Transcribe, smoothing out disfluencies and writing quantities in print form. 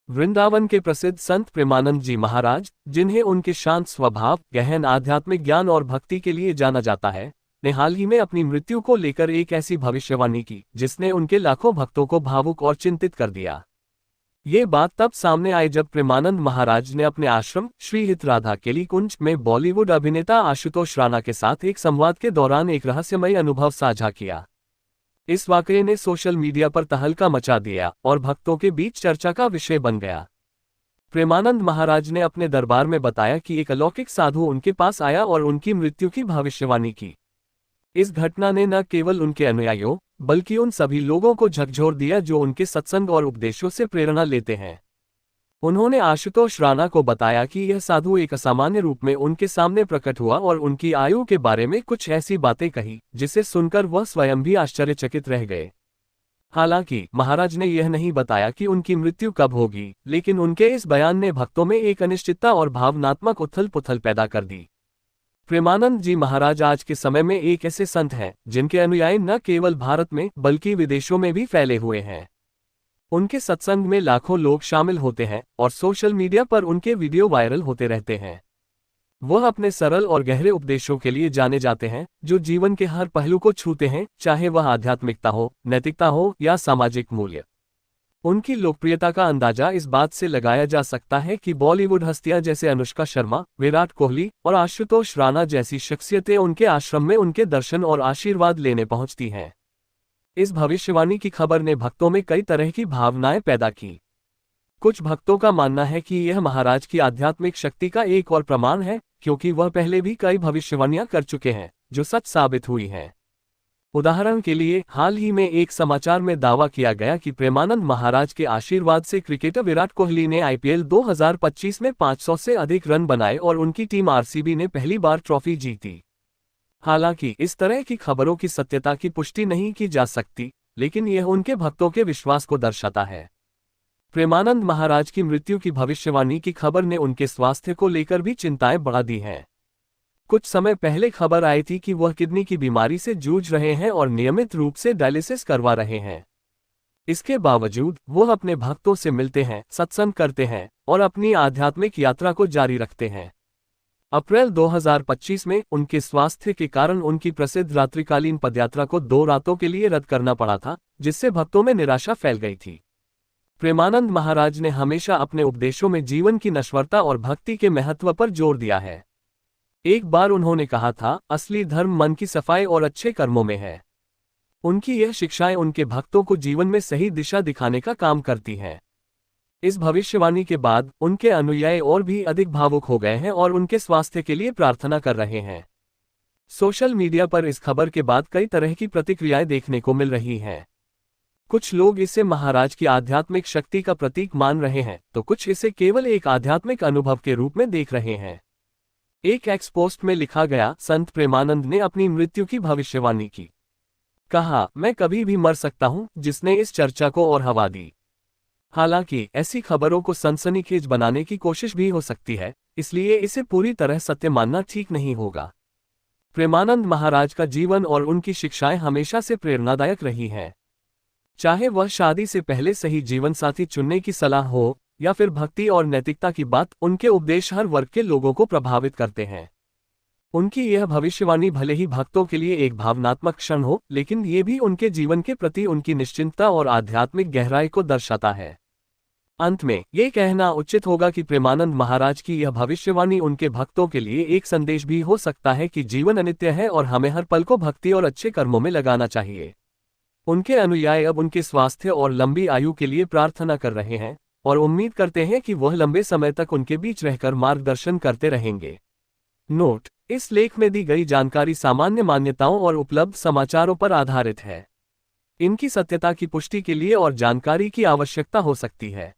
वृंदावन के प्रसिद्ध संत प्रेमानंद जी महाराज, जिन्हें उनके शांत स्वभाव, गहन आध्यात्मिक ज्ञान और भक्ति के लिए जाना जाता है, ने हाल ही में अपनी मृत्यु को लेकर एक ऐसी भविष्यवाणी की जिसने उनके लाखों भक्तों को भावुक और चिंतित कर दिया। ये बात तब सामने आई जब प्रेमानंद महाराज ने अपने आश्रम श्री हित राधा केली कुंज में बॉलीवुड अभिनेता आशुतोष राणा के साथ एक संवाद के दौरान एक रहस्यमय अनुभव साझा किया। इस वाकये ने सोशल मीडिया पर तहलका मचा दिया और भक्तों के बीच चर्चा का विषय बन गया। प्रेमानंद महाराज ने अपने दरबार में बताया कि एक अलौकिक साधु उनके पास आया और उनकी मृत्यु की भविष्यवाणी की। इस घटना ने न केवल उनके अनुयायियों बल्कि उन सभी लोगों को झकझोर दिया जो उनके सत्संग और उपदेशों से प्रेरणा लेते हैं। उन्होंने आशुतोष राणा को बताया कि यह साधु एक असामान्य रूप में उनके सामने प्रकट हुआ और उनकी आयु के बारे में कुछ ऐसी बातें कही जिसे सुनकर वह स्वयं भी आश्चर्यचकित रह गए। हालांकि महाराज ने यह नहीं बताया कि उनकी मृत्यु कब होगी, लेकिन उनके इस बयान ने भक्तों में एक अनिश्चितता और भावनात्मक उथल पुथल पैदा कर दी। प्रेमानंद जी महाराज आज के समय में एक ऐसे संत हैं जिनके अनुयायी न केवल भारत में बल्कि विदेशों में भी फैले हुए हैं। उनके सत्संग में लाखों लोग शामिल होते हैं और सोशल मीडिया पर उनके वीडियो वायरल होते रहते हैं। वह अपने सरल और गहरे उपदेशों के लिए जाने जाते हैं जो जीवन के हर पहलू को छूते हैं, चाहे वह आध्यात्मिकता हो, नैतिकता हो या सामाजिक मूल्य। उनकी लोकप्रियता का अंदाजा इस बात से लगाया जा सकता है कि बॉलीवुड हस्तियां जैसे अनुष्का शर्मा, विराट कोहली और आशुतोष राणा जैसी शख्सियतें उनके आश्रम में उनके दर्शन और आशीर्वाद लेने पहुंचती हैं। इस भविष्यवाणी की खबर ने भक्तों में कई तरह की भावनाएं पैदा की। कुछ भक्तों का मानना है कि यह महाराज की आध्यात्मिक शक्ति का एक और प्रमाण है, क्योंकि वह पहले भी कई भविष्यवाणियां कर चुके हैं जो सच साबित हुई हैं। उदाहरण के लिए, हाल ही में एक समाचार में दावा किया गया कि प्रेमानंद महाराज के आशीर्वाद से क्रिकेटर विराट कोहली ने आईपीएल 2025 में 500 से अधिक रन बनाए और उनकी टीम आरसीबी ने पहली बार ट्रॉफी जीती। हालांकि इस तरह की खबरों की सत्यता की पुष्टि नहीं की जा सकती, लेकिन यह उनके भक्तों के विश्वास को दर्शाता है। प्रेमानंद महाराज की मृत्यु की भविष्यवाणी की खबर ने उनके स्वास्थ्य को लेकर भी चिंताएं बढ़ा दी हैं। कुछ समय पहले खबर आई थी कि वह किडनी की बीमारी से जूझ रहे हैं और नियमित रूप से डायलिसिस करवा रहे हैं। इसके बावजूद वह अपने भक्तों से मिलते हैं, सत्संग करते हैं और अपनी आध्यात्मिक यात्रा को जारी रखते हैं। अप्रैल 2025 में उनके स्वास्थ्य के कारण उनकी प्रसिद्ध रात्रिकालीन पदयात्रा को 2 रातों के लिए रद्द करना पड़ा था, जिससे भक्तों में निराशा फैल गई थी। प्रेमानंद महाराज ने हमेशा अपने उपदेशों में जीवन की नश्वरता और भक्ति के महत्व पर जोर दिया है। एक बार उन्होंने कहा था, असली धर्म मन की सफाई और अच्छे कर्मों में है। उनकी यह शिक्षाएं उनके भक्तों को जीवन में सही दिशा दिखाने का काम करती हैं। इस भविष्यवाणी के बाद उनके अनुयायी और भी अधिक भावुक हो गए हैं और उनके स्वास्थ्य के लिए प्रार्थना कर रहे हैं। सोशल मीडिया पर इस खबर के बाद कई तरह की प्रतिक्रियाएं देखने को मिल रही हैं। कुछ लोग इसे महाराज की आध्यात्मिक शक्ति का प्रतीक मान रहे हैं, तो कुछ इसे केवल एक आध्यात्मिक अनुभव के रूप में देख रहे हैं। एक एक्स पोस्ट में लिखा गया, संत प्रेमानंद ने अपनी मृत्यु की भविष्यवाणी की। कहा, मैं कभी भी मर सकता हूं, जिसने इस चर्चा को और हवा दी। हालांकि ऐसी खबरों को सनसनीखेज बनाने की कोशिश भी हो सकती है, इसलिए इसे पूरी तरह सत्य मानना ठीक नहीं होगा। प्रेमानंद महाराज का जीवन और उनकी शिक्षाएं हमेशा से प्रेरणादायक रही हैं। चाहे वह शादी से पहले सही जीवन साथी चुनने की सलाह हो या फिर भक्ति और नैतिकता की बात, उनके उपदेश हर वर्ग के लोगों को प्रभावित करते हैं। उनकी यह भविष्यवाणी भले ही भक्तों के लिए एक भावनात्मक क्षण हो, लेकिन ये भी उनके जीवन के प्रति उनकी निश्चिंतता और आध्यात्मिक गहराई को दर्शाता है। अंत में ये कहना उचित होगा कि प्रेमानंद महाराज की यह भविष्यवाणी उनके भक्तों के लिए एक संदेश भी हो सकता है कि जीवन अनित्य है और हमें हर पल को भक्ति और अच्छे कर्मों में लगाना चाहिए। उनके अनुयायी अब उनके स्वास्थ्य और लंबी आयु के लिए प्रार्थना कर रहे हैं और उम्मीद करते हैं कि वह लंबे समय तक उनके बीच रहकर मार्गदर्शन करते रहेंगे। नोट: इस लेख में दी गई जानकारी सामान्य मान्यताओं और उपलब्ध समाचारों पर आधारित है। इनकी सत्यता की पुष्टि के लिए और जानकारी की आवश्यकता हो सकती है।